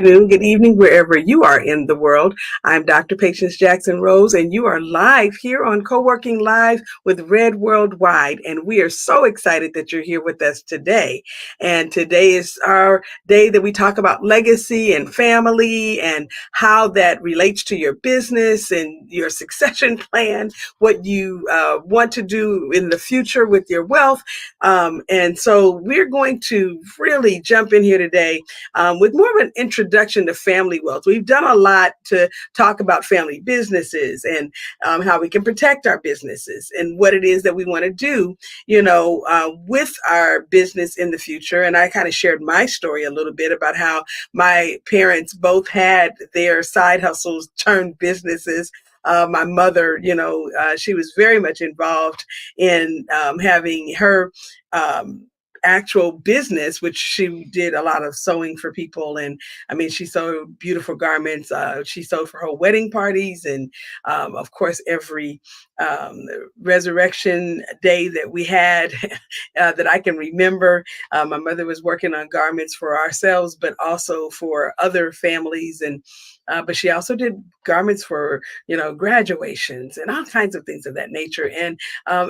Good evening, wherever you are in the world. I'm Dr. Patience Jackson Rose, and you are live here on Co-working Live with Red Worldwide. And we are so excited that you're here with us today. And today is our day that we talk about legacy and family and how that relates to your business and your succession plan, what you want to do in the future with your wealth. And so we're going to really jump in here today with more of an introduction to family wealth. We've done a lot to talk about family businesses and how we can protect our businesses and what it is that we want to do, with our business in the future. And I kind of shared my story a little bit about how my parents both had their side hustles turned businesses. My mother, she was very much involved in having her actual business, which she did a lot of sewing for people. And I mean, she sewed beautiful garments. She sewed for her wedding parties. And of course, every resurrection day that we had that I can remember, my mother was working on garments for ourselves, but also for other families. And but she also did garments for, graduations and all kinds of things of that nature. And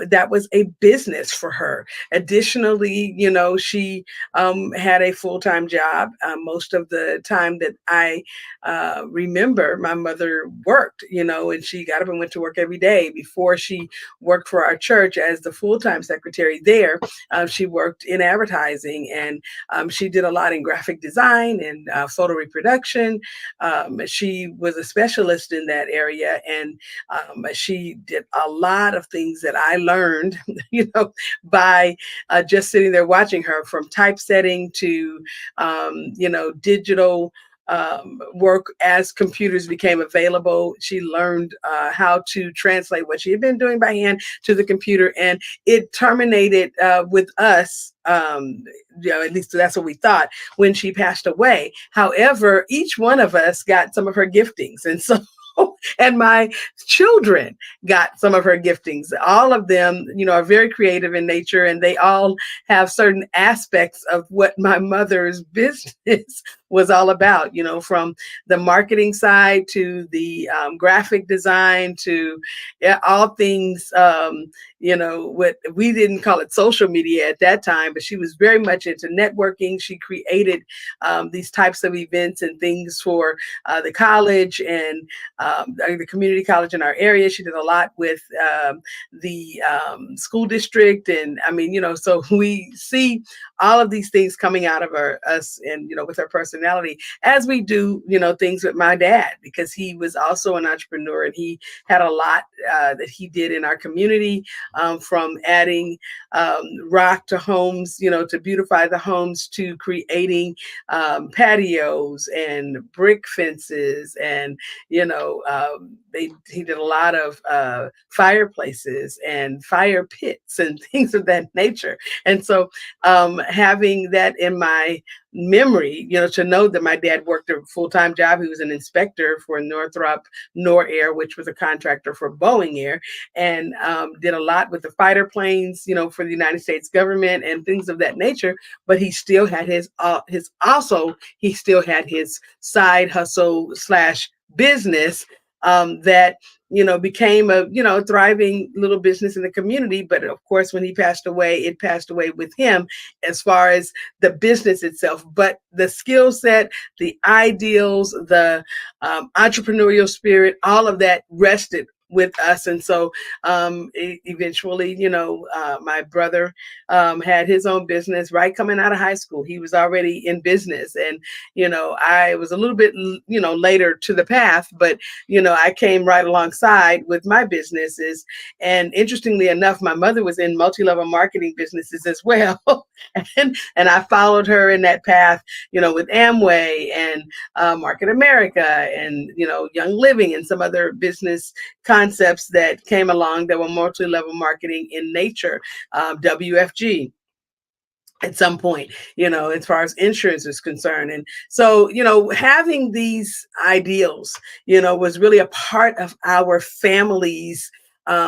that was a business for her. Additionally, she had a full-time job. Most of the time that I remember, my mother worked, and she got up and went to work every day. Before she worked for our church as the full-time secretary there, she worked in advertising, and she did a lot in graphic design and photo reproduction. She was a specialist in that area, and she did a lot of things that I learned, by just sitting there watching her, from typesetting to, digital work as computers became available. She learned how to translate what she had been doing by hand to the computer, and it terminated with us. At least that's what we thought when she passed away. However, each one of us got some of her giftings, and so. And my children got some of her giftings. All of them, are very creative in nature, and they all have certain aspects of what my mother's business was all about, from the marketing side to the graphic design to all things, what we didn't call it social media at that time, but she was very much into networking. She created these types of events and things for the college and the community college in our area. She did a lot with the school district. And I mean, so we see all of these things coming out of us and, with her personality, as we do, things with my dad, because he was also an entrepreneur, and he had a lot that he did in our community, from adding rock to homes, to beautify the homes, to creating patios and brick fences. And, he did a lot of fireplaces and fire pits and things of that nature. And so having that in my memory, to know that my dad worked a full-time job. He was an inspector for Northrop Norair, which was a contractor for Boeing Air, and did a lot with the fighter planes, for the United States government and things of that nature. But he still had he still had his side hustle slash business that became a thriving little business in the community. But of course, when he passed away, it passed away with him as far as the business itself. But the skill set, the ideals, the entrepreneurial spirit, all of that rested with us. And so eventually, my brother had his own business right coming out of high school. He was already in business. And, I was a little bit, later to the path, but, I came right alongside with my businesses. And interestingly enough, my mother was in multi-level marketing businesses as well. and I followed her in that path, with Amway and Market America and, Young Living and some other business concepts that came along that were multi-level marketing in nature, WFG at some point, as far as insurance is concerned. And so, having these ideals, was really a part of our family's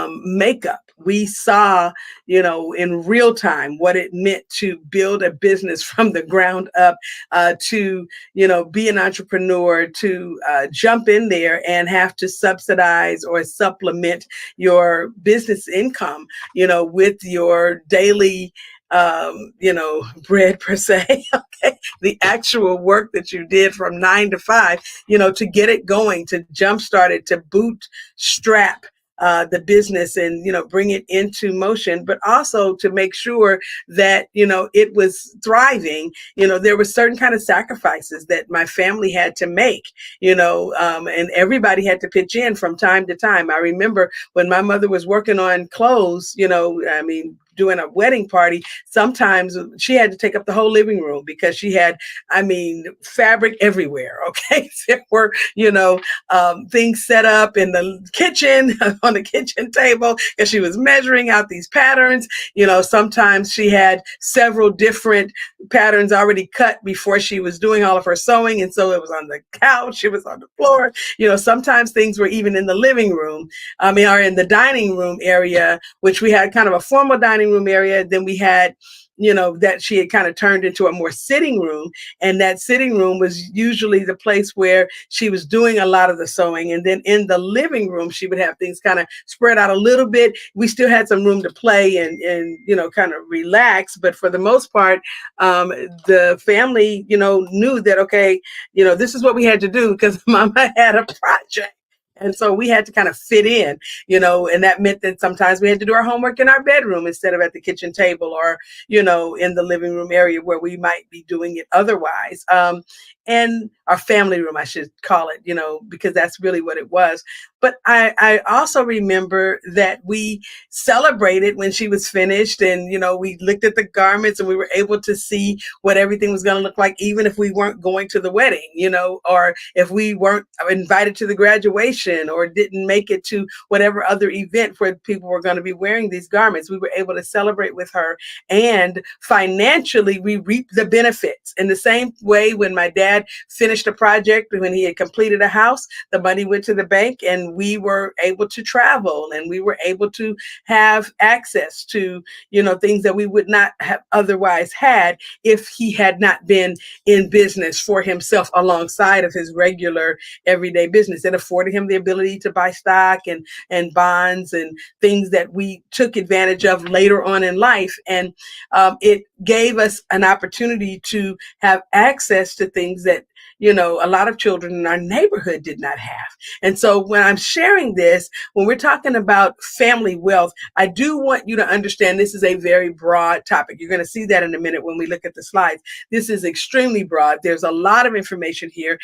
makeup. We saw, in real time what it meant to build a business from the ground up, to, be an entrepreneur, to jump in there and have to subsidize or supplement your business income, with your daily bread per se. Okay. The actual work that you did from 9 to 5, to get it going, to jumpstart it, to bootstrap the business and, bring it into motion, but also to make sure that, it was thriving. There were certain kind of sacrifices that my family had to make, and everybody had to pitch in from time to time. I remember when my mother was working on clothes, doing a wedding party, sometimes she had to take up the whole living room because she had, fabric everywhere. Okay. There were, things set up in the kitchen, on the kitchen table, and she was measuring out these patterns. Sometimes she had several different patterns already cut before she was doing all of her sewing. And so it was on the couch, it was on the floor. Sometimes things were even in the living room, or in the dining room area, which we had kind of a formal dining room area. Then we had, that she had kind of turned into a more sitting room. And that sitting room was usually the place where she was doing a lot of the sewing. And then in the living room, she would have things kind of spread out a little bit. We still had some room to play and kind of relax. But for the most part, the family, knew that, okay, this is what we had to do because Mama had a project. And so we had to kind of fit in, and that meant that sometimes we had to do our homework in our bedroom instead of at the kitchen table or, in the living room area where we might be doing it otherwise. And our family room, I should call it, because that's really what it was. But I also remember that we celebrated when she was finished and, we looked at the garments and we were able to see what everything was going to look like, even if we weren't going to the wedding, or if we weren't invited to the graduation or didn't make it to whatever other event where people were going to be wearing these garments. We were able to celebrate with her, and financially we reaped the benefits. In the same way, when my dad finished a project, when he had completed a house, the money went to the bank and we were able to travel and we were able to have access to, things that we would not have otherwise had if he had not been in business for himself alongside of his regular everyday business. It afforded him the ability to buy stock and bonds and things that we took advantage of later on in life. And it gave us an opportunity to have access to things that, a lot of children in our neighborhood did not have. And so when I'm sharing this, when we're talking about family wealth, I do want you to understand this is a very broad topic. You're going to see that in a minute when we look at the slides. This is extremely broad. There's a lot of information here.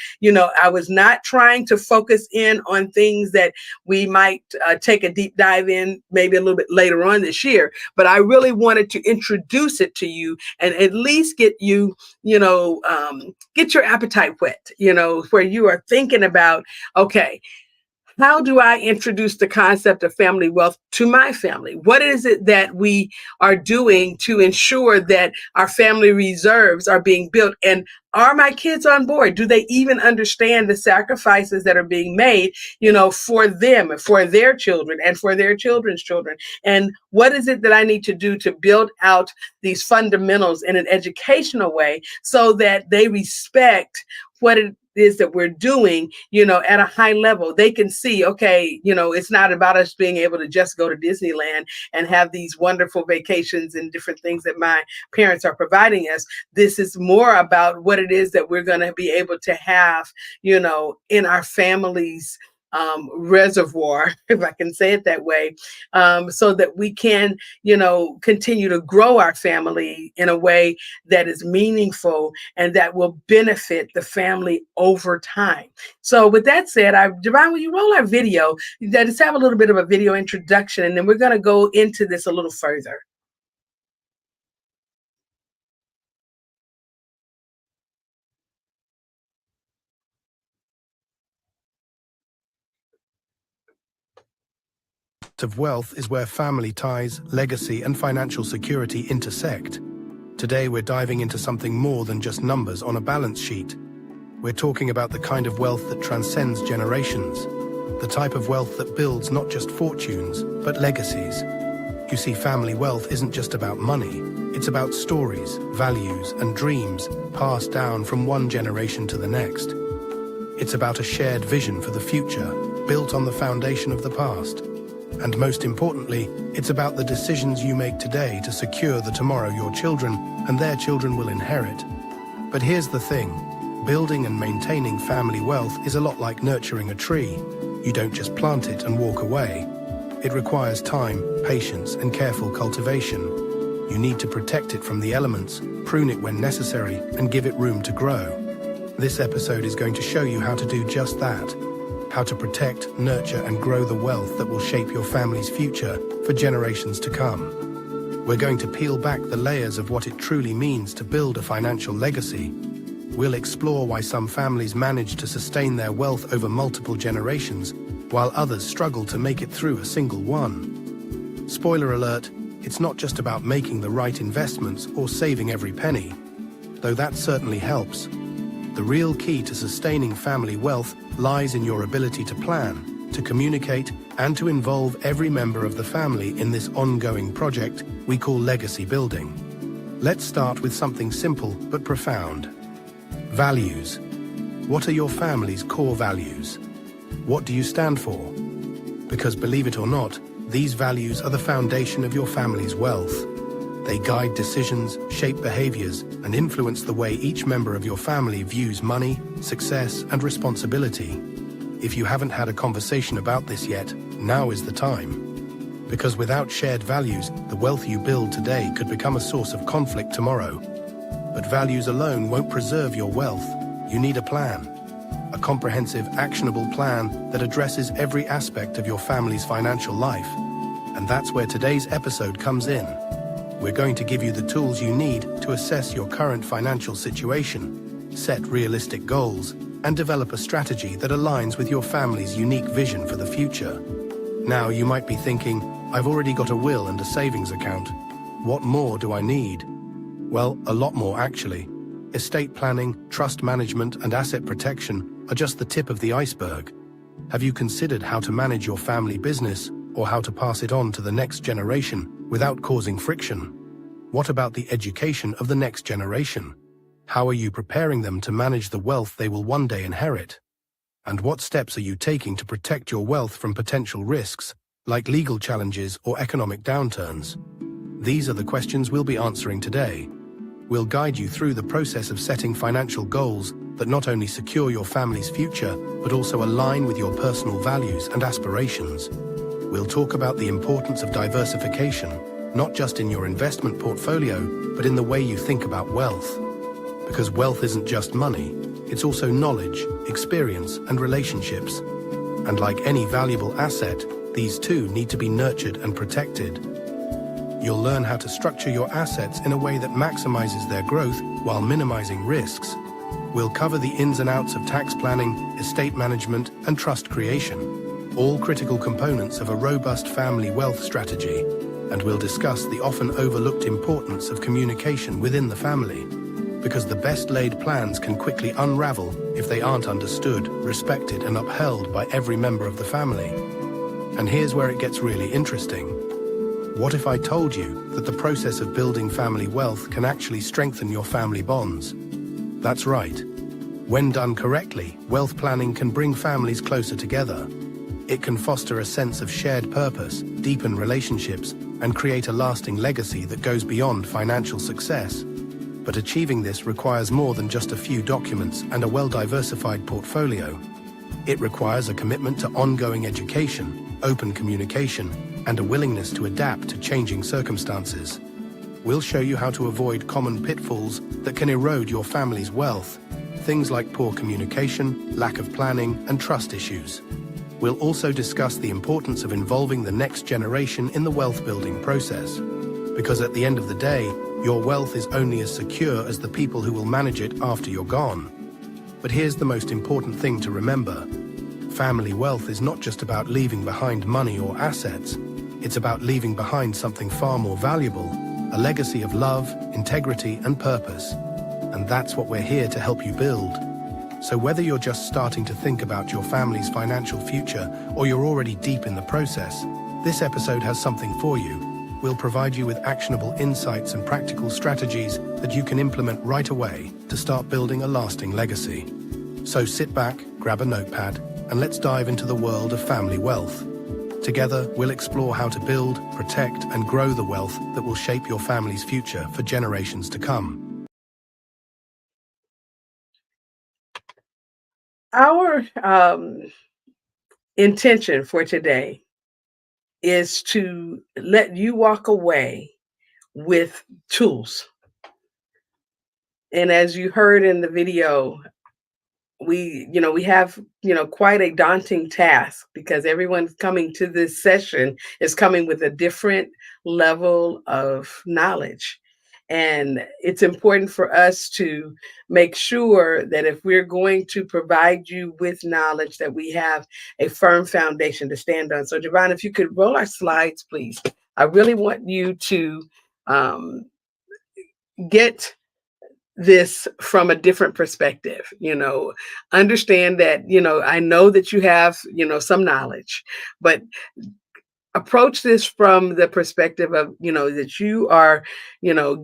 I was not trying to focus in on things that we might take a deep dive in maybe a little bit later on this year, but I really wanted to introduce it to you and at least get you, get your appetite whet, where you are thinking about, okay, how do I introduce the concept of family wealth to my family? What is it that we are doing to ensure that our family reserves are being built? And are my kids on board? Do they even understand the sacrifices that are being made, for them, for their children and for their children's children? And what is it that I need to do to build out these fundamentals in an educational way so that they respect what it is that we're doing, at a high level? They can see, okay, it's not about us being able to just go to Disneyland and have these wonderful vacations and different things that my parents are providing us. This is more about what it is that we're going to be able to have, in our families' reservoir, if I can say it that way, so that we can, continue to grow our family in a way that is meaningful and that will benefit the family over time. So, with that said, Javon, will you roll our video? Let's have a little bit of a video introduction, and then we're going to go into this a little further. Of wealth is where family ties, legacy, and financial security intersect. Today, we're diving into something more than just numbers on a balance sheet. We're talking about the kind of wealth that transcends generations, the type of wealth that builds not just fortunes, but legacies. You see, family wealth isn't just about money. It's about stories, values, and dreams passed down from one generation to the next. It's about a shared vision for the future, built on the foundation of the past. And most importantly, it's about the decisions you make today to secure the tomorrow your children and their children will inherit. But here's the thing, building and maintaining family wealth is a lot like nurturing a tree. You don't just plant it and walk away. It requires time, patience, and careful cultivation. You need to protect it from the elements, prune it when necessary, and give it room to grow. This episode is going to show you how to do just that. How to protect, nurture, and grow the wealth that will shape your family's future for generations to come. We're going to peel back the layers of what it truly means to build a financial legacy. We'll explore why some families manage to sustain their wealth over multiple generations, while others struggle to make it through a single one. Spoiler alert, it's not just about making the right investments or saving every penny, though that certainly helps. The real key to sustaining family wealth lies in your ability to plan, to communicate, and to involve every member of the family in this ongoing project we call legacy building. Let's start with something simple but profound. Values. What are your family's core values? What do you stand for? Because believe it or not, these values are the foundation of your family's wealth. They guide decisions, shape behaviors, and influence the way each member of your family views money, success, and responsibility. If you haven't had a conversation about this yet, now is the time. Because without shared values, the wealth you build today could become a source of conflict tomorrow. But values alone won't preserve your wealth. You need a plan. A comprehensive, actionable plan that addresses every aspect of your family's financial life. And that's where today's episode comes in. We're going to give you the tools you need to assess your current financial situation, set realistic goals, and develop a strategy that aligns with your family's unique vision for the future. Now, you might be thinking, I've already got a will and a savings account. What more do I need? Well, a lot more actually. Estate planning, trust management, and asset protection are just the tip of the iceberg. Have you considered how to manage your family business or how to pass it on to the next generation without causing friction? What about the education of the next generation? How are you preparing them to manage the wealth they will one day inherit? And what steps are you taking to protect your wealth from potential risks, like legal challenges or economic downturns? These are the questions we'll be answering today. We'll guide you through the process of setting financial goals that not only secure your family's future, but also align with your personal values and aspirations. We'll talk about the importance of diversification, not just in your investment portfolio, but in the way you think about wealth. Because wealth isn't just money, it's also knowledge, experience, and relationships. And like any valuable asset, these too need to be nurtured and protected. You'll learn how to structure your assets in a way that maximizes their growth while minimizing risks. We'll cover the ins and outs of tax planning, estate management, and trust creation, all critical components of a robust family wealth strategy. And we'll discuss the often overlooked importance of communication within the family, because the best laid plans can quickly unravel if they aren't understood, respected, and upheld by every member of the family. And here's where it gets really interesting. What if I told you that the process of building family wealth can actually strengthen your family bonds? That's right. When done correctly, wealth planning can bring families closer together. It can foster a sense of shared purpose, deepen relationships, and create a lasting legacy that goes beyond financial success. But achieving this requires more than just a few documents and a well-diversified portfolio. It requires a commitment to ongoing education, open communication, and a willingness to adapt to changing circumstances. We'll show you how to avoid common pitfalls that can erode your family's wealth, things like poor communication, lack of planning, and trust issues. We'll also discuss the importance of involving the next generation in the wealth-building process, because at the end of the day, your wealth is only as secure as the people who will manage it after you're gone. But here's the most important thing to remember. Family wealth is not just about leaving behind money or assets. It's about leaving behind something far more valuable, a legacy of love, integrity, and purpose. And that's what we're here to help you build. So whether you're just starting to think about your family's financial future or you're already deep in the process, this episode has something for you. We'll provide you with actionable insights and practical strategies that you can implement right away to start building a lasting legacy. So sit back, grab a notepad, and let's dive into the world of family wealth. Together, we'll explore how to build, protect, and grow the wealth that will shape your family's future for generations to come. Our intention for today is to let you walk away with tools. And as you heard in the video, we have, quite a daunting task because everyone coming to this session is coming with a different level of knowledge. And it's important for us to make sure that if we're going to provide you with knowledge, that we have a firm foundation to stand on. So, Javon, if you could roll our slides, please. I really want you to get this from a different perspective. Understand that, I know that you have, some knowledge, but approach this from the perspective of, that you are,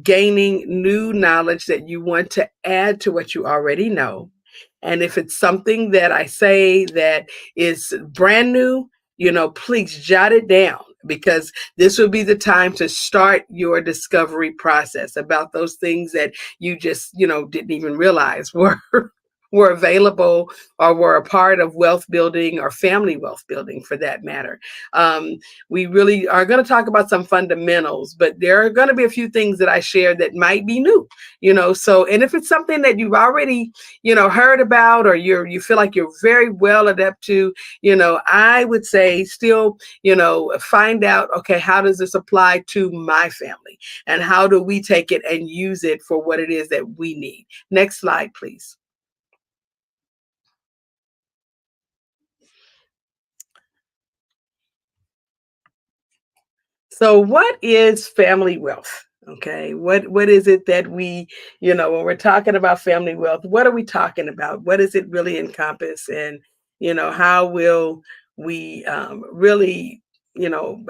gaining new knowledge that you want to add to what you already know. And if it's something that I say that is brand new, please jot it down, because this will be the time to start your discovery process about those things that you just, didn't even realize were available or were a part of wealth building or family wealth building for that matter. We really are going to talk about some fundamentals, but there are going to be a few things that I share that might be new, so, and if it's something that you've already, heard about, or you feel like you're very well adept to, I would say still, find out, okay, how does this apply to my family, and how do we take it and use it for what it is that we need? Next slide, please. So what is family wealth? Okay, what is it that we, when we're talking about family wealth, what are we talking about? What does it really encompass? And, how will we really,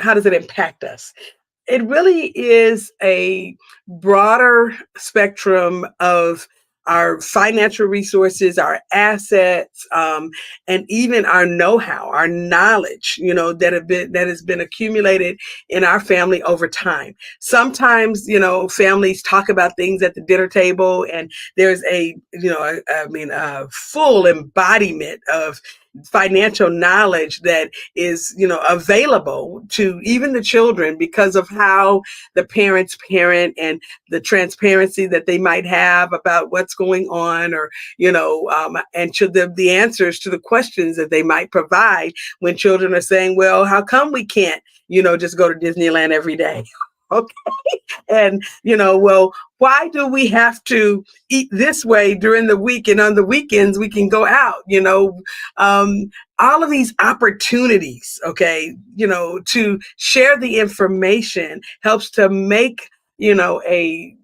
how does it impact us? It really is a broader spectrum of our financial resources, our assets, and even our know-how, our knowledge, that has been accumulated in our family over time. Sometimes, families talk about things at the dinner table, and there's a full embodiment of financial knowledge that is, available to even the children because of how the parents parent and the transparency that they might have about what's going on, or, and to the answers to the questions that they might provide when children are saying, well, how come we can't, just go to Disneyland every day? Okay. And, well, why do we have to eat this way during the week, and on the weekends we can go out, all of these opportunities, okay, to share the information helps to make, a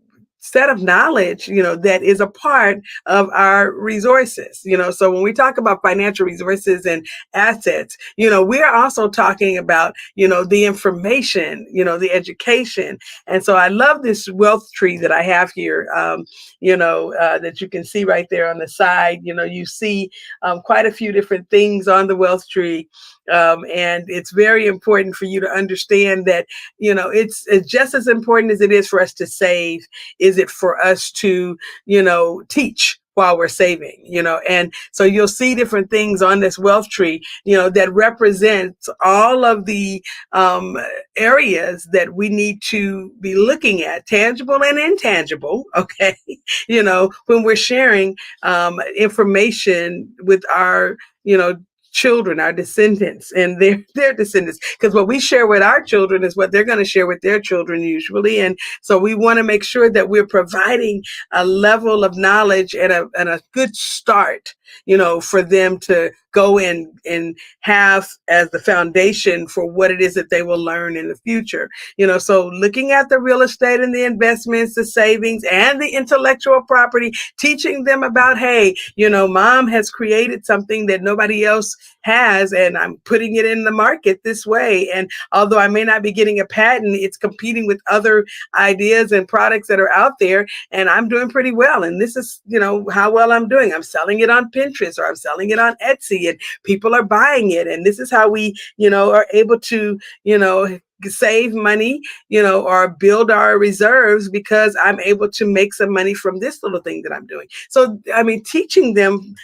set of knowledge, that is a part of our resources, so when we talk about financial resources and assets, we're also talking about, the information, the education. And so I love this wealth tree that I have here, that you can see right there on the side. You see quite a few different things on the wealth tree. And it's very important for you to understand that, it's just as important as it is for us to save, is it for us to, teach, while we're saving, and so you'll see different things on this wealth tree, that represents all of the areas that we need to be looking at, tangible and intangible. Okay. When we're sharing information with our, children, our descendants, and their descendants, because what we share with our children is what they're going to share with their children usually. And so we want to make sure that we're providing a level of knowledge and a good start, for them to go in and have as the foundation for what it is that they will learn in the future. So looking at the real estate and the investments, the savings, and the intellectual property, teaching them about, hey, mom has created something that nobody else has, and I'm putting it in the market this way. And although I may not be getting a patent, it's competing with other ideas and products that are out there, and I'm doing pretty well. And this is, how well I'm doing. I'm selling it on Pinterest, or I'm selling it on Etsy, and people are buying it. And this is how we, are able to, save money, or build our reserves, because I'm able to make some money from this little thing that I'm doing. So, teaching them,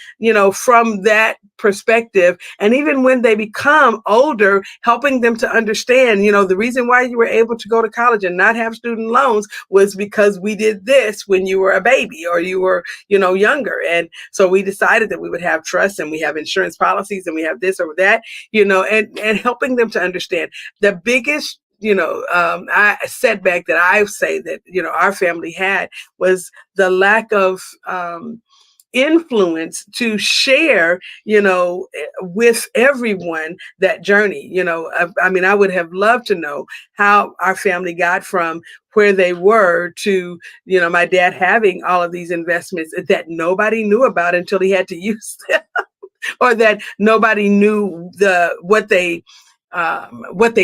from that perspective, and even when they become older, helping them to understand, the reason why you were able to go to college and not have student loans was because we did this when you were a baby, or you were, younger. And so we decided that we would have trust, and we have insurance policies, and we have this or that, and helping them to understand the biggest setback that I say that, our family had was the lack of influence to share, with everyone that journey. I would have loved to know how our family got from where they were to, my dad having all of these investments that nobody knew about until he had to use them, or that nobody knew what they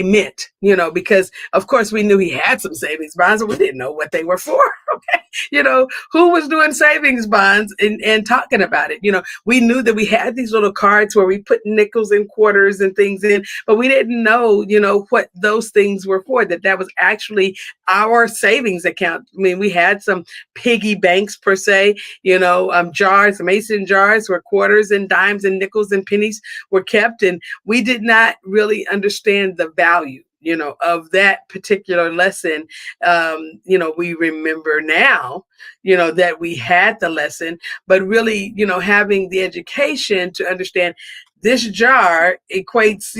meant, because of course we knew he had some savings bonds, but we didn't know what they were for. Okay. Who was doing savings bonds and talking about it? We knew that we had these little cards where we put nickels and quarters and things in, but we didn't know, what those things were for, that was actually our savings account. We had some piggy banks per se, jars, mason jars where quarters and dimes and nickels and pennies were kept. And we did not really understand the value, of that particular lesson. We remember now, that we had the lesson, but really, having the education to understand this jar equates,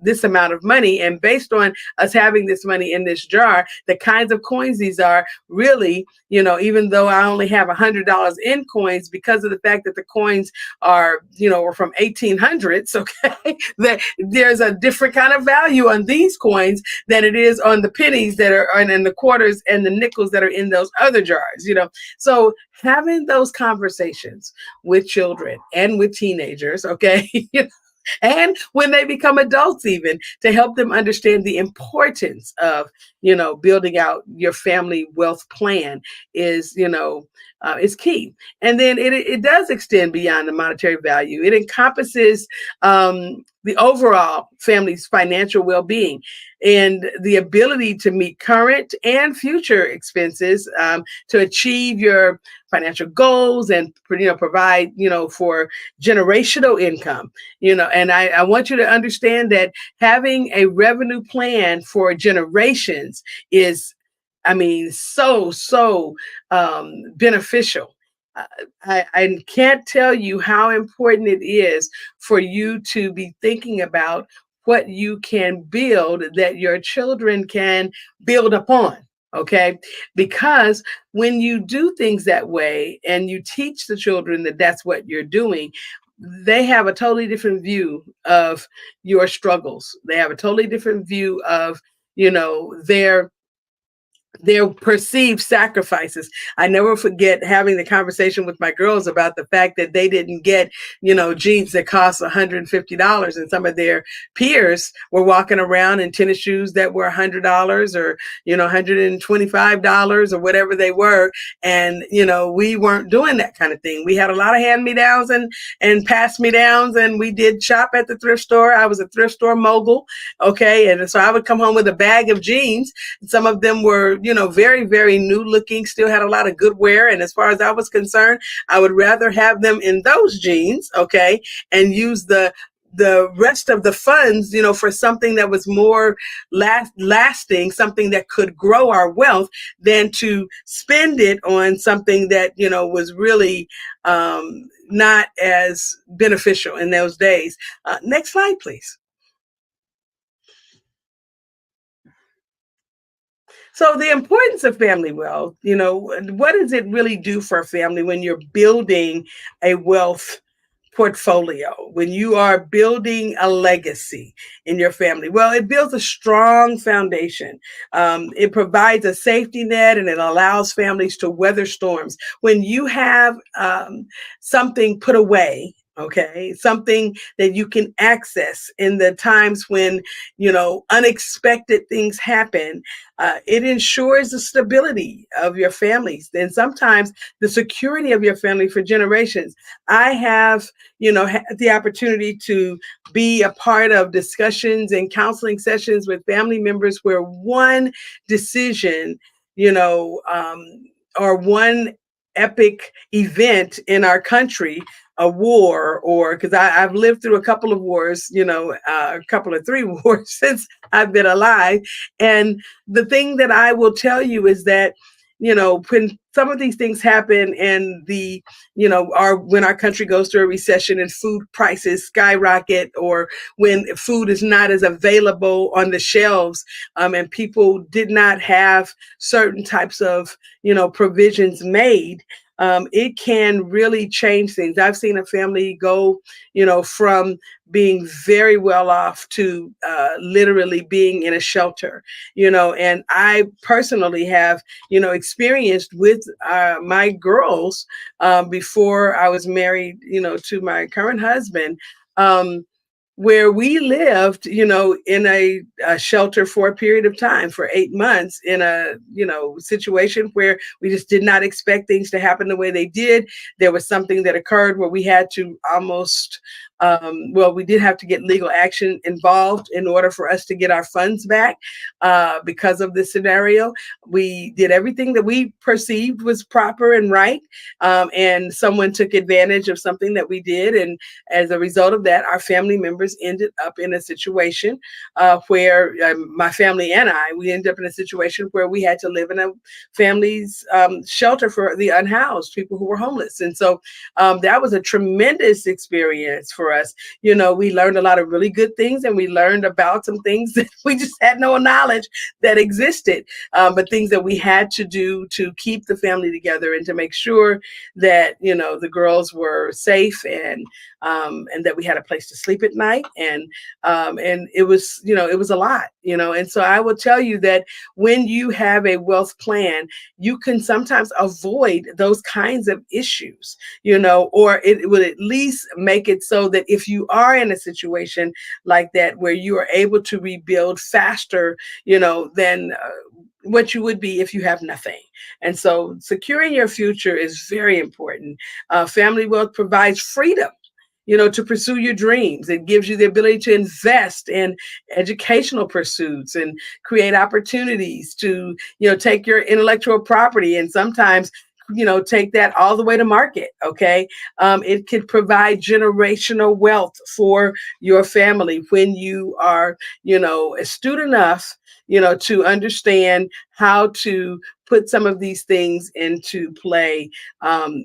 this amount of money. And based on us having this money in this jar, the kinds of coins these are really, even though I only have $100 in coins, because of the fact that the coins are, are from 1800s, okay, that there's a different kind of value on these coins than it is on the pennies that are and the quarters and the nickels that are in those other jars, So having those conversations with children and with teenagers, okay, and when they become adults, even to help them understand the importance of, building out your family wealth plan is, is key. And then it does extend beyond the monetary value. It encompasses the overall family's financial well-being and the ability to meet current and future expenses, to achieve your financial goals and, provide, for generational income, and I want you to understand that having a revenue plan for generations is, so beneficial. I can't tell you how important it is for you to be thinking about what you can build that your children can build upon. Okay, because when you do things that way and you teach the children that that's what you're doing, they have a totally different view of your struggles. They have a totally different view of, their perceived sacrifices. I never forget having the conversation with my girls about the fact that they didn't get, jeans that cost $150, and some of their peers were walking around in tennis shoes that were $100 or, $125 or whatever they were. And, we weren't doing that kind of thing. We had a lot of hand-me-downs and pass-me-downs, and we did shop at the thrift store. I was a thrift store mogul. Okay. And so I would come home with a bag of jeans. Some of them were, very, very new looking, still had a lot of good wear. And as far as I was concerned, I would rather have them in those jeans, okay, and use the rest of the funds, for something that was more lasting, something that could grow our wealth, than to spend it on something that, was really not as beneficial in those days. Next slide, please. So the importance of family wealth, what does it really do for a family when you're building a wealth portfolio, when you are building a legacy in your family? Well, it builds a strong foundation. It provides a safety net, and it allows families to weather storms. When you have something put away, okay, something that you can access in the times when, unexpected things happen, it ensures the stability of your families and sometimes the security of your family for generations. I have, had the opportunity to be a part of discussions and counseling sessions with family members where one decision, or one epic event in our country, a war, or because I've lived through a couple of wars, a couple of 3 wars since I've been alive. And the thing that I will tell you is that, when some of these things happen and when our country goes through a recession and food prices skyrocket, or when food is not as available on the shelves, and people did not have certain types of, provisions made, it can really change things. I've seen a family go, from being very well off to literally being in a shelter, and I personally have, experienced with my girls before I was married, to my current husband. Where we lived, in a shelter for a period of time, for 8 months, in a, situation where we just did not expect things to happen the way they did. There was something that occurred where we had to almost, we did have to get legal action involved in order for us to get our funds back because of this scenario. We did everything that we perceived was proper and right, and someone took advantage of something that we did, and as a result of that, our family members ended up in a situation where my family and we ended up in a situation where we had to live in a family's shelter for the unhoused, people who were homeless. And so that was a tremendous experience for us. We learned a lot of really good things, and we learned about some things that we just had no knowledge that existed, but things that we had to do to keep the family together and to make sure that, the girls were safe, and that we had a place to sleep at night. And it was, it was a lot, and so I will tell you that when you have a wealth plan, you can sometimes avoid those kinds of issues, or it will at least make it so that if you are in a situation like that, where you are able to rebuild faster, than what you would be if you have nothing. And so securing your future is very important. Family wealth provides freedom, to pursue your dreams. It gives you the ability to invest in educational pursuits and create opportunities to, take your intellectual property and sometimes, take that all the way to market. Okay. It can provide generational wealth for your family when you are, astute enough, to understand how to put some of these things into play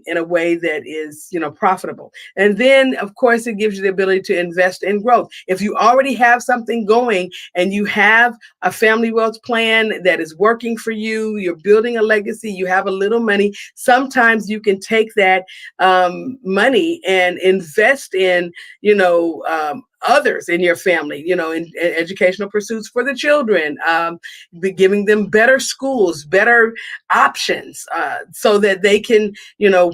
in a way that is, profitable. And then, of course, it gives you the ability to invest in growth. If you already have something going and you have a family wealth plan that is working for you, you're building a legacy, you have a little money, sometimes you can take that money and invest in, others in your family, in educational pursuits for the children, be giving them better schools, better options, so that they can,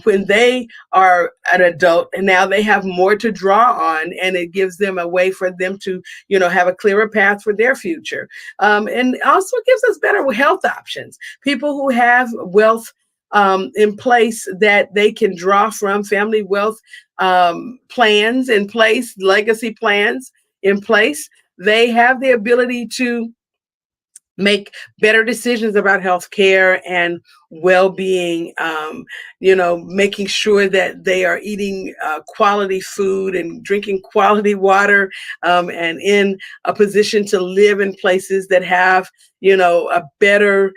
when they are an adult and now they have more to draw on, and it gives them a way for them to, have a clearer path for their future. And also gives us better health options. People who have wealth in place that they can draw from, family wealth plans in place, legacy plans in place, they have the ability to make better decisions about health care and well-being, making sure that they are eating quality food and drinking quality water, and in a position to live in places that have, a better,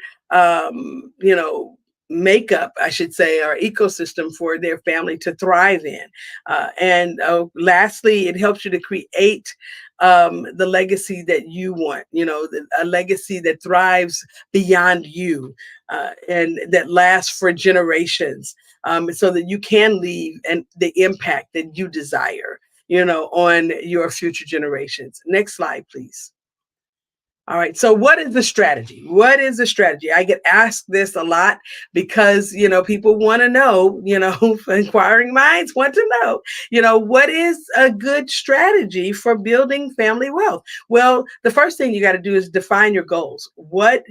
makeup, I should say, or ecosystem for their family to thrive in. And lastly, it helps you to create the legacy that you want, a legacy that thrives beyond you, and that lasts for generations, so that you can leave and the impact that you desire, on your future generations. Next slide, please. All right. So what is the strategy? What is the strategy? I get asked this a lot because, people want to know, inquiring minds want to know, what is a good strategy for building family wealth? Well, the first thing you got to do is define your goals. What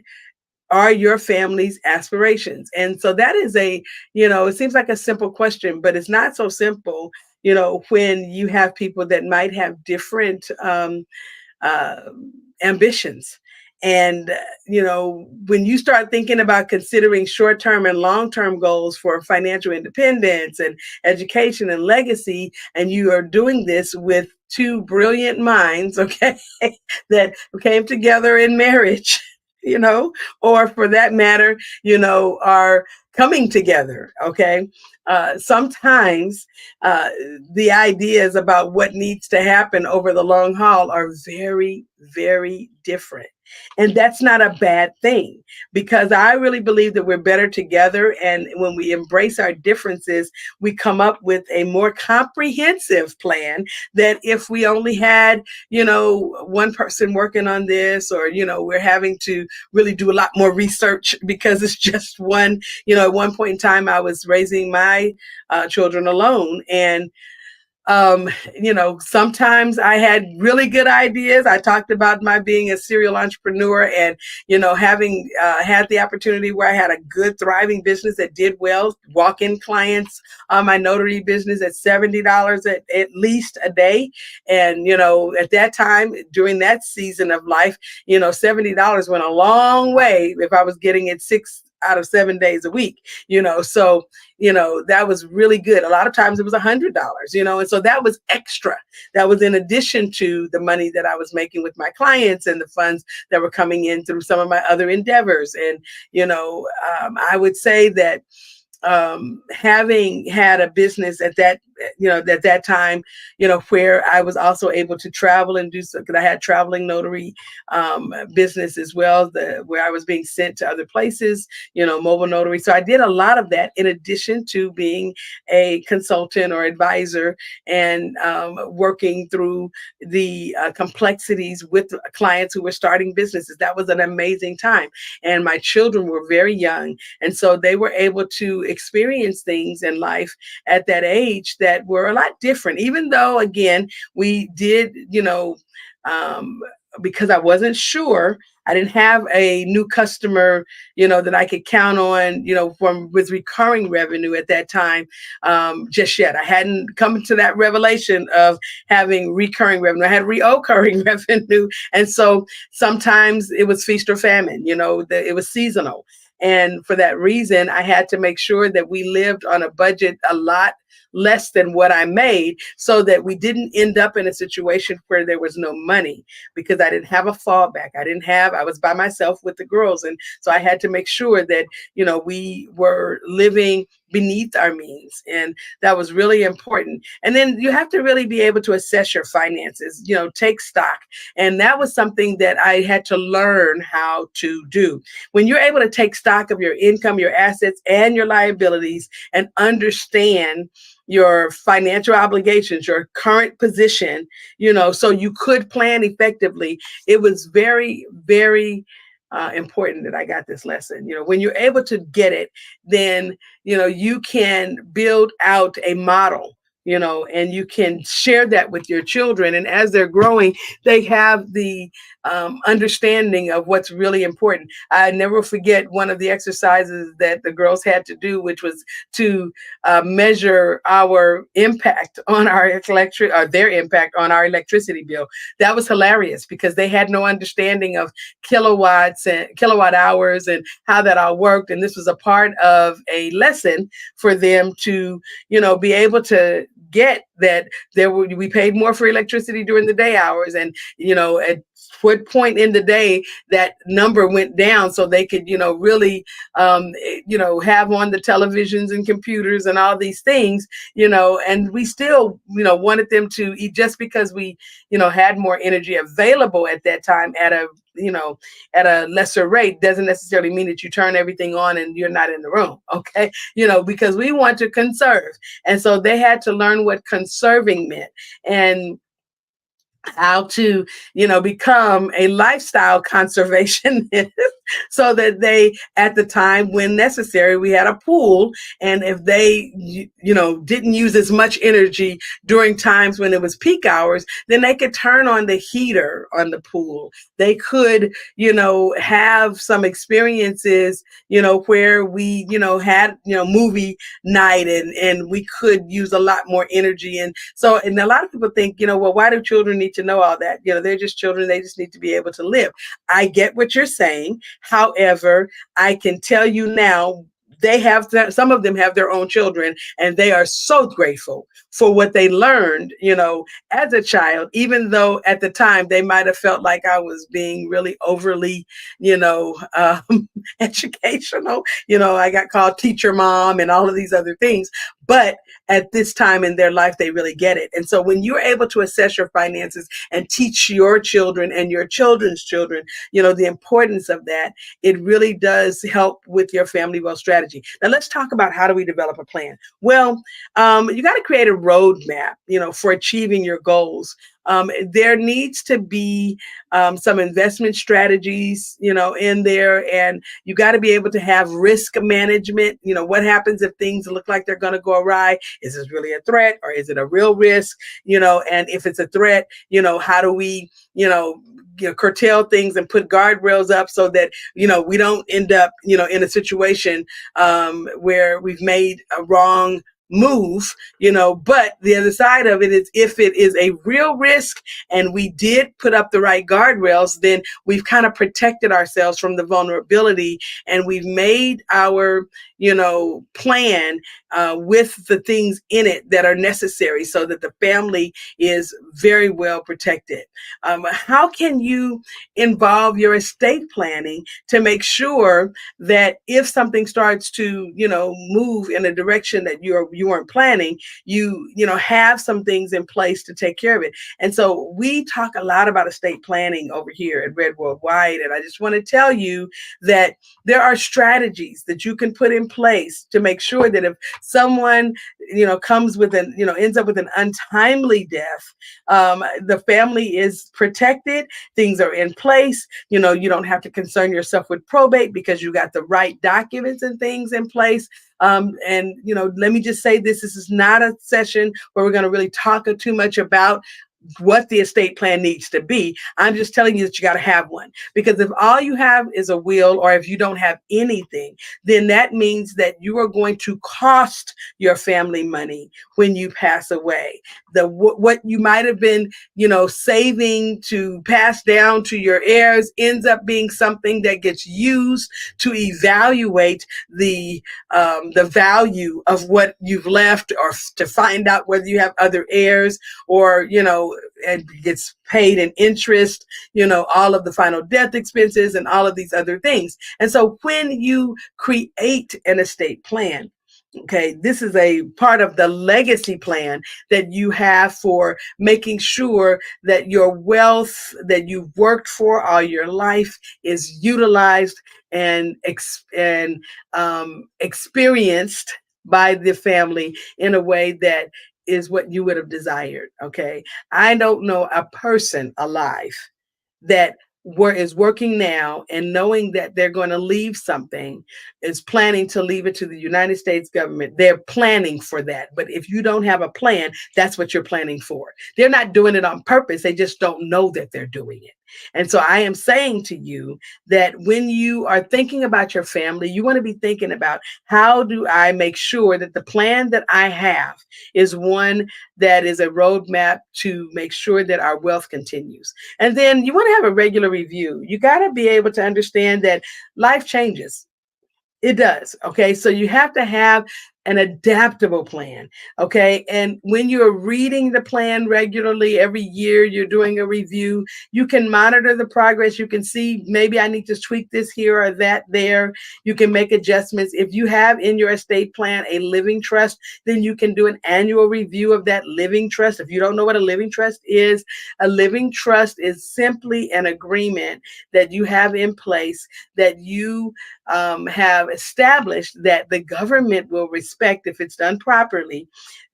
are your family's aspirations? And so that is it seems like a simple question, but it's not so simple, when you have people that might have different, uh, ambitions. And, when you start thinking about considering short term and long term goals for financial independence and education and legacy, and you are doing this with two brilliant minds, okay, that came together in marriage, or for that matter, are coming together, okay? Sometimes the ideas about what needs to happen over the long haul are very, very different. And that's not a bad thing, because I really believe that we're better together. And when we embrace our differences, we come up with a more comprehensive plan that if we only had, one person working on this, or, we're having to really do a lot more research because it's just one, at one point in time, I was raising my children alone. And sometimes I had really good ideas. I talked about my being a serial entrepreneur and, having had the opportunity where I had a good, thriving business that did well, walk-in clients on my notary business at $70 at least a day. And, at that time, during that season of life, $70 went a long way if I was getting it 6 out of 7 days a week, so, that was really good. A lot of times it was $100, and so that was extra. That was in addition to the money that I was making with my clients and the funds that were coming in through some of my other endeavors. And, I would say that having had a business at that time, where I was also able to travel and do so, because I had traveling notary business as well, where I was being sent to other places, mobile notary. So I did a lot of that in addition to being a consultant or advisor and working through the complexities with clients who were starting businesses. That was an amazing time. And my children were very young. And so they were able to experience things in life at that age that were a lot different, even though, again, we did, because I wasn't sure, I didn't have a new customer, that I could count on, with recurring revenue at that time, just yet. I hadn't come to that revelation of having recurring revenue. I had reoccurring revenue. And so sometimes it was feast or famine, it was seasonal. And for that reason, I had to make sure that we lived on a budget a lot less than what I made, so that we didn't end up in a situation where there was no money, because I didn't have a fallback. I was by myself with the girls. And so I had to make sure that, we were living beneath our means. And that was really important. And then you have to really be able to assess your finances, take stock. And that was something that I had to learn how to do. When you're able to take stock of your income, your assets, and your liabilities, and understand your financial obligations, your current position, so you could plan effectively. It was very, very important that I got this lesson. When you're able to get it, then, you can build out a model, and you can share that with your children. And as they're growing, they have the understanding of what's really important. I never forget one of the exercises that the girls had to do, which was to measure our impact on our electric, or their impact on our electricity bill. That was hilarious because they had no understanding of kilowatts and kilowatt hours and how that all worked. And this was a part of a lesson for them to, be able to get that we paid more for electricity during the day hours, and at what point in the day that number went down, so they could really have on the televisions and computers and all these things, and we still wanted them to eat, just because we had more energy available at that time at a at a lesser rate doesn't necessarily mean that you turn everything on and you're not in the room. Okay. Because we want to conserve. And so they had to learn what conserving meant, and how to, become a lifestyle conservationist so that they, at the time when necessary, we had a pool. And if they, didn't use as much energy during times when it was peak hours, then they could turn on the heater on the pool. They could, have some experiences, where we, had, movie night, and we could use a lot more energy. And so, and a lot of people think, well, why do children need to know all that? They're just children. They just need to be able to live. I get what you're saying. However, I can tell you now, some of them have their own children, and they are so grateful for what they learned, as a child, even though at the time they might have felt like I was being really overly, educational. I got called teacher mom and all of these other things. But at this time in their life, they really get it. And so when you're able to assess your finances and teach your children and your children's children, the importance of that, it really does help with your family wealth strategy. Now, let's talk about, how do we develop a plan? Well, you got to create a roadmap, for achieving your goals. There needs to be some investment strategies, in there, and you got to be able to have risk management. What happens if things look like they're going to go awry? Is this really a threat, or is it a real risk? And if it's a threat, how do we, curtail things and put guardrails up so that, we don't end up, in a situation where we've made a wrong move, but the other side of it is, if it is a real risk and we did put up the right guardrails, then we've kind of protected ourselves from the vulnerability, and we've made our, plan with the things in it that are necessary so that the family is very well protected. How can you involve your estate planning to make sure that if something starts to, move in a direction that you weren't planning, you have some things in place to take care of it? And so we talk a lot about estate planning over here at Red Worldwide, and I just want to tell you that there are strategies that you can put in place to make sure that if someone comes with ends up with an untimely death, the family is protected, things are in place. You don't have to concern yourself with probate because you got the right documents and things in place. And let me just say this is not a session where we're going to really talk too much about what the estate plan needs to be. I'm just telling you that you got to have one, because if all you have is a will, or if you don't have anything, then that means that you are going to cost your family money when you pass away. What you might have been, saving to pass down to your heirs ends up being something that gets used to evaluate the value of what you've left, or to find out whether you have other heirs, or and gets paid in interest, all of the final death expenses and all of these other things. And so when you create an estate plan, okay, this is a part of the legacy plan that you have for making sure that your wealth that you've worked for all your life is utilized and experienced by the family in a way that is what you would have desired. Okay. I don't know a person alive that is working now and knowing that they're going to leave something, is planning to leave it to the United States government. They're planning for that. But if you don't have a plan, that's what you're planning for. They're not doing it on purpose. They just don't know that they're doing it. And so I am saying to you that when you are thinking about your family, you want to be thinking about, how do I make sure that the plan that I have is one that is a roadmap to make sure that our wealth continues. And then you want to have a regular review. You got to be able to understand that life changes. It does. Okay. So you have to have an adaptable plan. Okay. And when you're reading the plan regularly, every year you're doing a review, you can monitor the progress. You can see, maybe I need to tweak this here or that there. You can make adjustments. If you have in your estate plan a living trust, then you can do an annual review of that living trust. If you don't know what a living trust is, a living trust is simply an agreement that you have in place, that you have established, that the government will respect if it's done properly,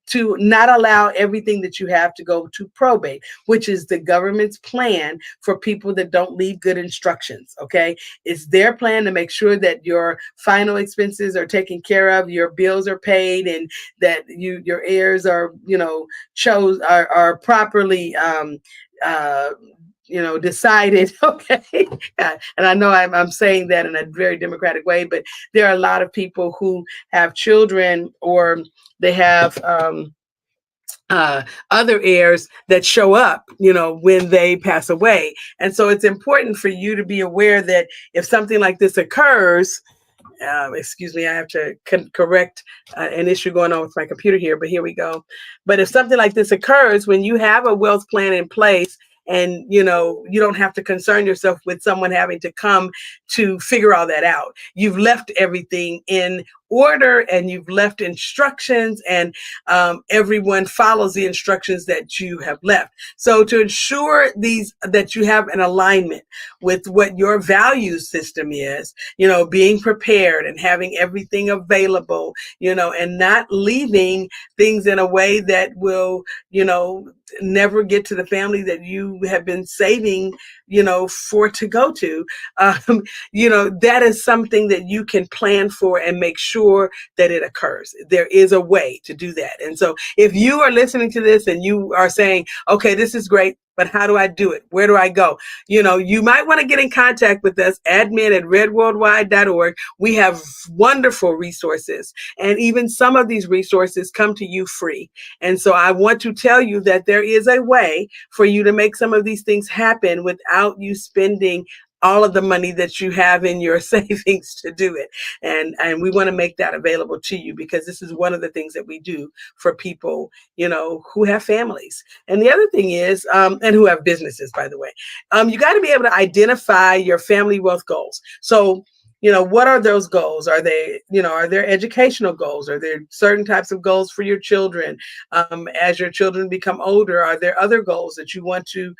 to not allow everything that you have to go to probate, which is the government's plan for people that don't leave good instructions. Okay. It's their plan to make sure that your final expenses are taken care of, your bills are paid, and that your heirs are, are properly, decided. Okay. And I know I'm saying that in a very democratic way, but there are a lot of people who have children, or they have other heirs that show up, when they pass away. And so it's important for you to be aware that if something like this occurs, excuse me, I have to correct an issue going on with my computer here, but here we go. But if something like this occurs, when you have a wealth plan in place, and you don't have to concern yourself with someone having to come to figure all that out. You've left everything in order, and you've left instructions, and everyone follows the instructions that you have left. So to ensure that you have an alignment with what your value system is, being prepared and having everything available, and not leaving things in a way that will, never get to the family that you have been saving, for to go to, that is something that you can plan for and make sure that it occurs. There is a way to do that. And so if you are listening to this and you are saying, okay, this is great, but how do I do it? Where do I go? You might want to get in contact with us, admin@redworldwide.org. We have wonderful resources, and even some of these resources come to you free. And so I want to tell you that there is a way for you to make some of these things happen without you spending all of the money that you have in your savings to do it. And we want to make that available to you, because this is one of the things that we do for people, who have families. And the other thing is, and who have businesses, by the way, you got to be able to identify your family wealth goals. So, what are those goals? Are they, are there educational goals? Are there certain types of goals for your children? As your children become older, are there other goals that you want to,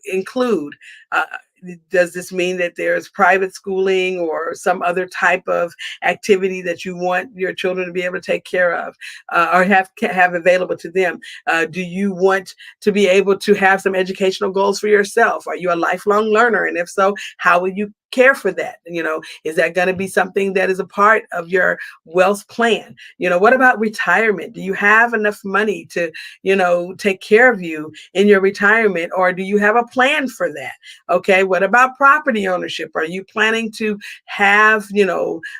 include? Does this mean that there's private schooling or some other type of activity that you want your children to be able to take care of, or have available to them? Do you want to be able to have some educational goals for yourself? Are you a lifelong learner? And if so, how will you care for that? Is that going to be something that is a part of your wealth plan? What about retirement? Do you have enough money to, take care of you in your retirement, or do you have a plan for that? Okay. What about property ownership? Are you planning to have,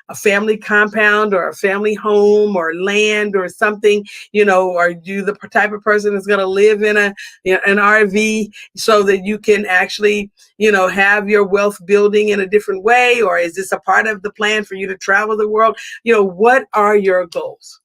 a family compound or a family home or land or something, are you the type of person that's going to live in an RV so that you can actually, have your wealth building in a different way? Or is this a part of the plan for you to travel the world? What are your goals?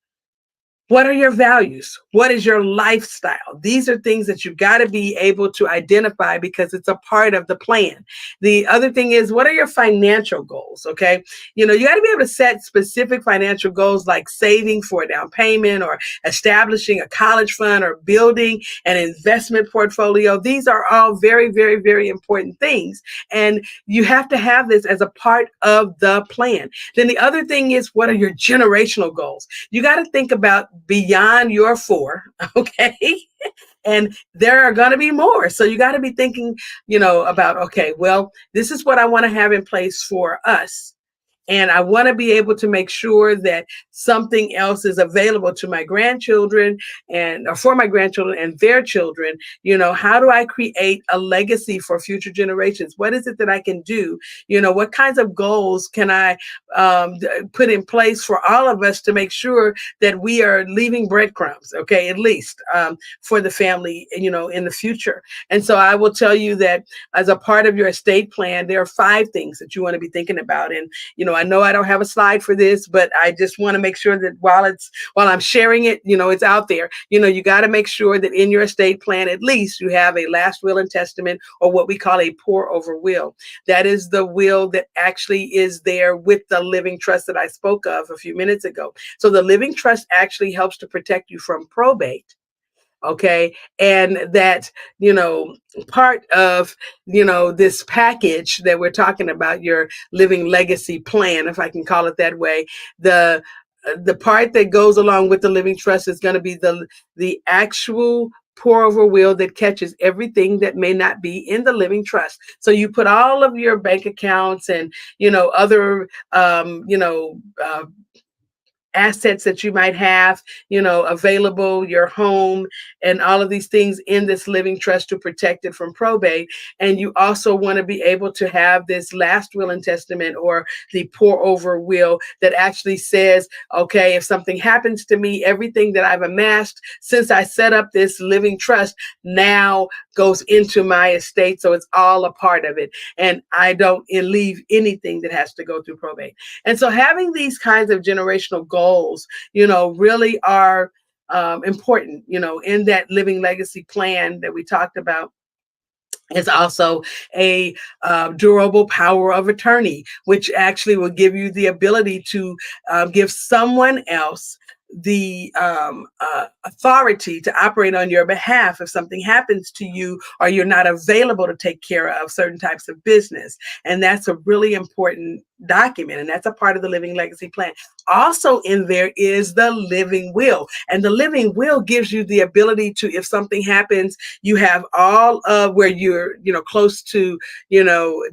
What are your values? What is your lifestyle? These are things that you've got to be able to identify, because it's a part of the plan. The other thing is, what are your financial goals? Okay. You got to be able to set specific financial goals, like saving for a down payment, or establishing a college fund, or building an investment portfolio. These are all very, very, very important things. And you have to have this as a part of the plan. Then the other thing is, what are your generational goals? You got to think about beyond your four, okay? And there are going to be more. So you got to be thinking, about, okay, well, this is what I want to have in place for us. And I want to be able to make sure that something else is available to my grandchildren or for my grandchildren and their children. How do I create a legacy for future generations? What is it that I can do? What kinds of goals can I put in place for all of us to make sure that we are leaving breadcrumbs, okay, at least for the family, in the future. And so I will tell you that as a part of your estate plan, there are 5 things that you want to be thinking about. And, I know I don't have a slide for this, but I just want to make sure that while I'm sharing it, it's out there. You got to make sure that in your estate plan, at least you have a last will and testament, or what we call a pour over will. That is the will that actually is there with the living trust that I spoke of a few minutes ago. So the living trust actually helps to protect you from probate. Okay. And that, part of, this package that we're talking about, your living legacy plan, if I can call it that way, the part that goes along with the living trust is going to be the actual pour over will that catches everything that may not be in the living trust. So you put all of your bank accounts and, other, assets that you might have, available, your home, and all of these things in this living trust to protect it from probate. And you also want to be able to have this last will and testament, or the pour over will, that actually says, okay, if something happens to me, everything that I've amassed since I set up this living trust now goes into my estate. So it's all a part of it. And I don't leave anything that has to go through probate. And so having these kinds of generational goals, really are important, in that living legacy plan that we talked about. Is also a durable power of attorney, which actually will give you the ability to give someone else the authority to operate on your behalf if something happens to you, or you're not available to take care of certain types of business. And that's a really important document, and that's a part of the living legacy plan. Also in there is the living will, and the living will gives you the ability to, if something happens, you have all of where you're close to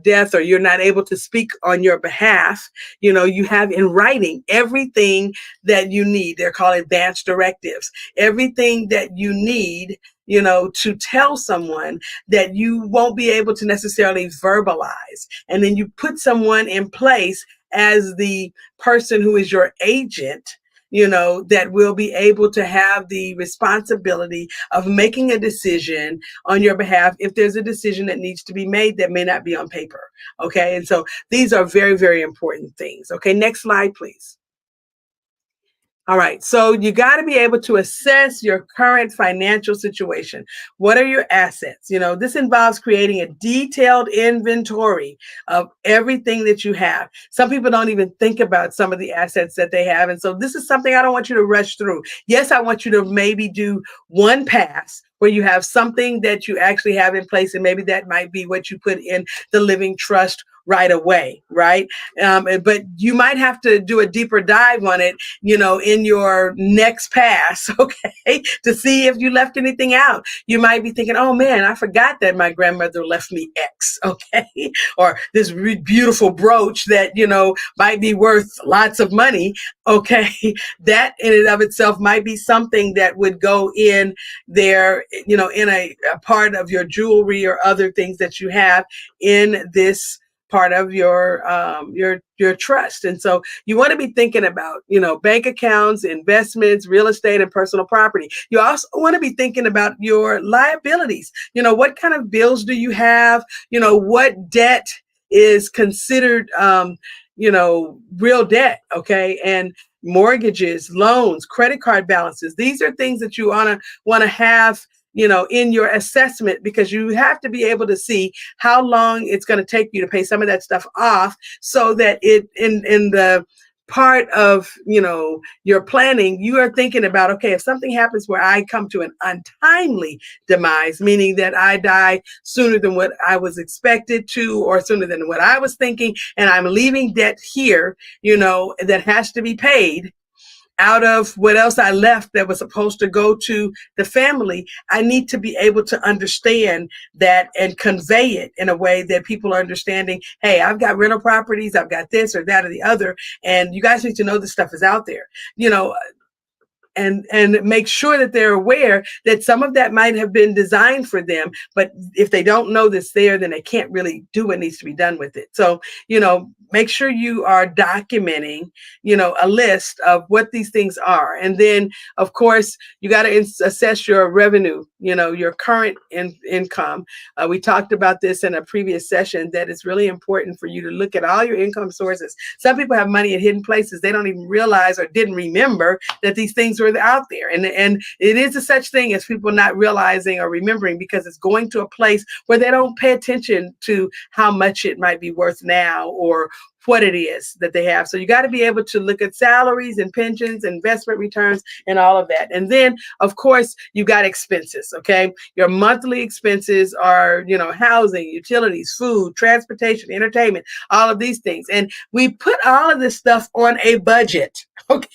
death, or you're not able to speak on your behalf, you have in writing everything that you need. They're called advance directives. Everything that you need, to tell someone that you won't be able to necessarily verbalize. And then you put someone in place as the person who is your agent, that will be able to have the responsibility of making a decision on your behalf if there's a decision that needs to be made that may not be on paper. Okay. And so these are very, very important things. Okay. Next slide, please. All right. So you got to be able to assess your current financial situation. What are your assets? This involves creating a detailed inventory of everything that you have. Some people don't even think about some of the assets that they have. And so this is something I don't want you to rush through. Yes, I want you to maybe do one pass where you have something that you actually have in place, and maybe that might be what you put in the living trust right away, right? But you might have to do a deeper dive on it, in your next pass, okay, to see if you left anything out. You might be thinking, oh man, I forgot that my grandmother left me X, okay, or this beautiful brooch that, might be worth lots of money, okay. That in and of itself might be something that would go in there, in a part of your jewelry or other things that you have in this part of your trust. And so you want to be thinking about, bank accounts, investments, real estate, and personal property. You also want to be thinking about your liabilities. What kind of bills do you have? What debt is considered, real debt, okay? And mortgages, loans, credit card balances. These are things that you want to have in your assessment, because you have to be able to see how long it's going to take you to pay some of that stuff off, so that it in the part of your planning, you are thinking about, okay, if something happens where I come to an untimely demise, meaning that I die sooner than what I was expected to, or sooner than what I was thinking, and I'm leaving debt here, that has to be paid. out of what else I left that was supposed to go to the family, I need to be able to understand that and convey it in a way that people are understanding, hey, I've got rental properties, I've got this or that or the other, and you guys need to know this stuff is out there. You know, and make sure that they're aware that some of that might have been designed for them, but if they don't know this there, then they can't really do what needs to be done with it. So, you know, make sure you are documenting, you know, a list of what these things are. And then, of course, you got to assess your revenue, you know, your current income. We talked about this in a previous session, that it's really important for you to look at all your income sources. Some people have money in hidden places. They don't even realize or didn't remember that these things were out there. And it is a such thing as people not realizing or remembering, because it's going to a place where they don't pay attention to how much it might be worth now or what it is that they have. So you got to be able to look at salaries and pensions, investment returns, and all of that. And then, of course, you got expenses, okay? Your monthly expenses are, you know, housing, utilities, food, transportation, entertainment, all of these things. And we put all of this stuff on a budget, okay?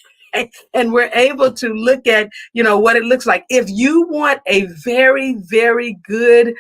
And we're able to look at, you know, what it looks like. If you want a very, very good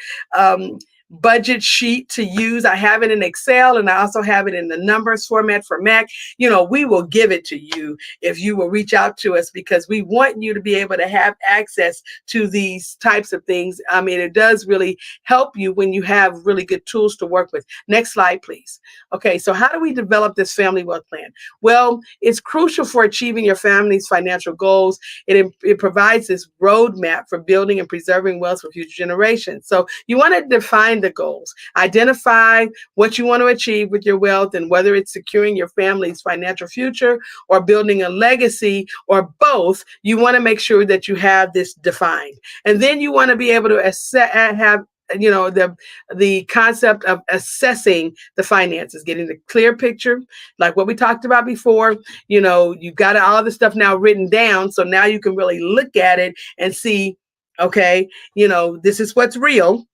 budget sheet to use, I have it in Excel, and I also have it in the numbers format for Mac. You know, we will give it to you if you will reach out to us, because we want you to be able to have access to these types of things. I mean, it does really help you when you have really good tools to work with. Next slide, please. Okay, so how do we develop this family wealth plan? Well, it's crucial for achieving your family's financial goals. It provides this roadmap for building and preserving wealth for future generations. So you want to define the goals, identify what you want to achieve with your wealth, and whether it's securing your family's financial future or building a legacy or both. You want to make sure that you have this defined, and then you want to be able to have, you know, the concept of assessing the finances, getting the clear picture, like what we talked about before. You know, you've got all the stuff now written down, so now you can really look at it and see, okay, you know, this is what's real.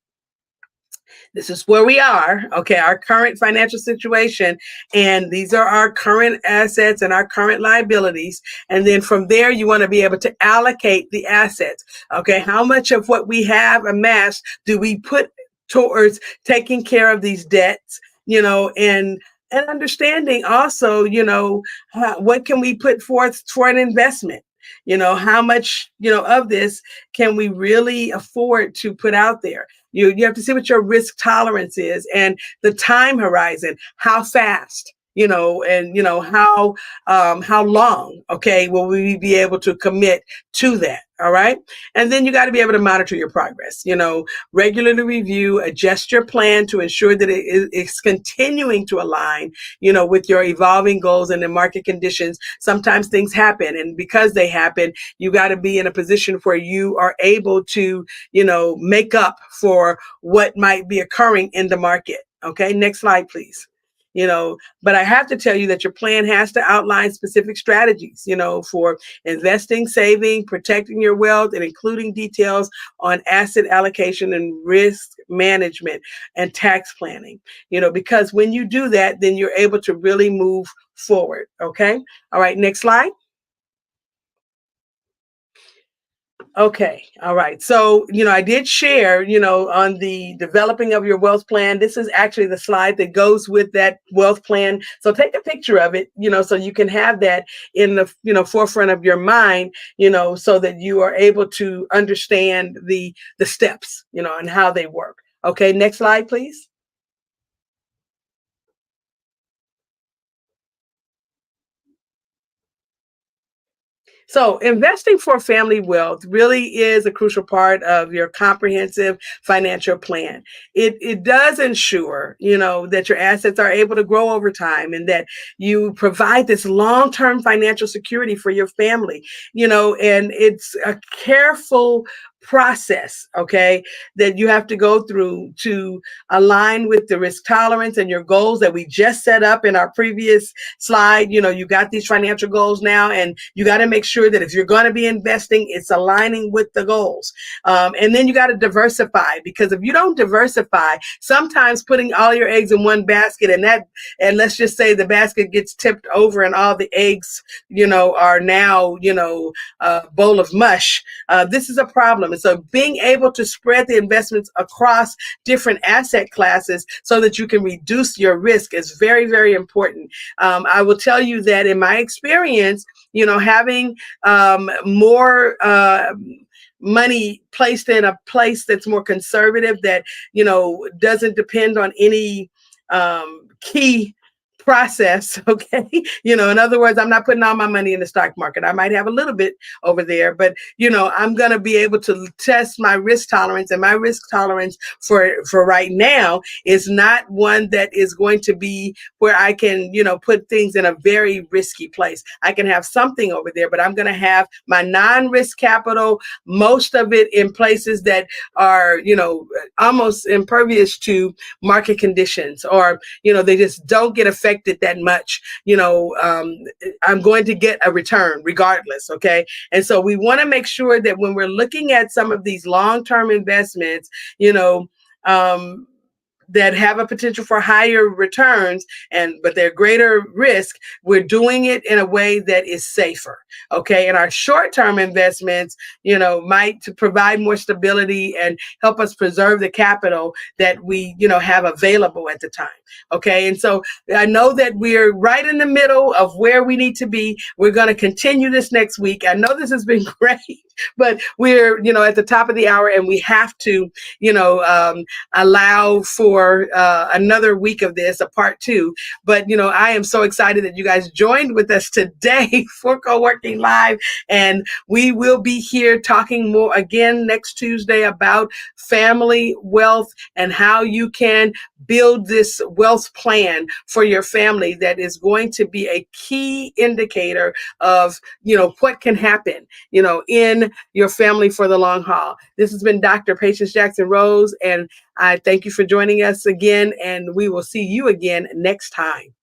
This is where we are, okay, our current financial situation, and these are our current assets and our current liabilities. And then from there, you want to be able to allocate the assets. Okay, how much of what we have amassed do we put towards taking care of these debts, you know, and understanding also, you know, what can we put forth for an investment? You know, how much, you know, of this can we really afford to put out there? You have to see what your risk tolerance is and the time horizon, how fast, you know, and, you know, how long, okay, will we be able to commit to that? All right. And then you got to be able to monitor your progress, you know, regularly review, adjust your plan to ensure that it's continuing to align, you know, with your evolving goals and the market conditions. Sometimes things happen, and because they happen, you got to be in a position where you are able to, you know, make up for what might be occurring in the market. Okay. Next slide, please. You know, but I have to tell you that your plan has to outline specific strategies, you know, for investing, saving, protecting your wealth, and including details on asset allocation and risk management and tax planning, you know, because when you do that, then you're able to really move forward. Okay. All right. Next slide. Okay. All right. So, you know, I did share, you know, on the developing of your wealth plan. This is actually the slide that goes with that wealth plan. So take a picture of it, you know, so you can have that in the, you know, forefront of your mind, you know, so that you are able to understand the steps, you know, and how they work. Okay. Next slide, please. So investing for family wealth really is a crucial part of your comprehensive financial plan. It does ensure, you know, that your assets are able to grow over time and that you provide this long-term financial security for your family, you know, and it's a careful process, okay, that you have to go through to align with the risk tolerance and your goals that we just set up in our previous slide. You got these financial goals now, and you got to make sure that if you're going to be investing, it's aligning with the goals. And then you got to diversify, because if you don't diversify, sometimes putting all your eggs in one basket, and let's just say the basket gets tipped over and all the eggs, are now, a bowl of mush. This is a problem. And so being able to spread the investments across different asset classes so that you can reduce your risk is very, very important. I will tell you that in my experience, having more money placed in a place that's more conservative, that, doesn't depend on any key process. Okay. In other words, I'm not putting all my money in the stock market. I might have a little bit over there, but I'm going to be able to test my risk tolerance, and my risk tolerance for right now is not one that is going to be where I can, put things in a very risky place. I can have something over there, but I'm going to have my non-risk capital, most of it in places that are, almost impervious to market conditions, or, they just don't get affected that much. I'm going to get a return regardless. Okay. And so we want to make sure that when we're looking at some of these long-term investments, that have a potential for higher returns, but they're greater risk, we're doing it in a way that is safer. Okay. And our short-term investments, might provide more stability and help us preserve the capital that we, have available at the time. Okay. And so I know that we're right in the middle of where we need to be. We're going to continue this next week. I know this has been great, but we're, at the top of the hour, and we have to, allow for another week of this, a part 2. But, I am so excited that you guys joined with us today for Co-Working Live. And we will be here talking more again next Tuesday about family wealth and how you can build this wealth plan for your family that is going to be a key indicator of, what can happen, in your family for the long haul. This has been Dr. Patience Jackson Rose, and I thank you for joining us again, and we will see you again next time.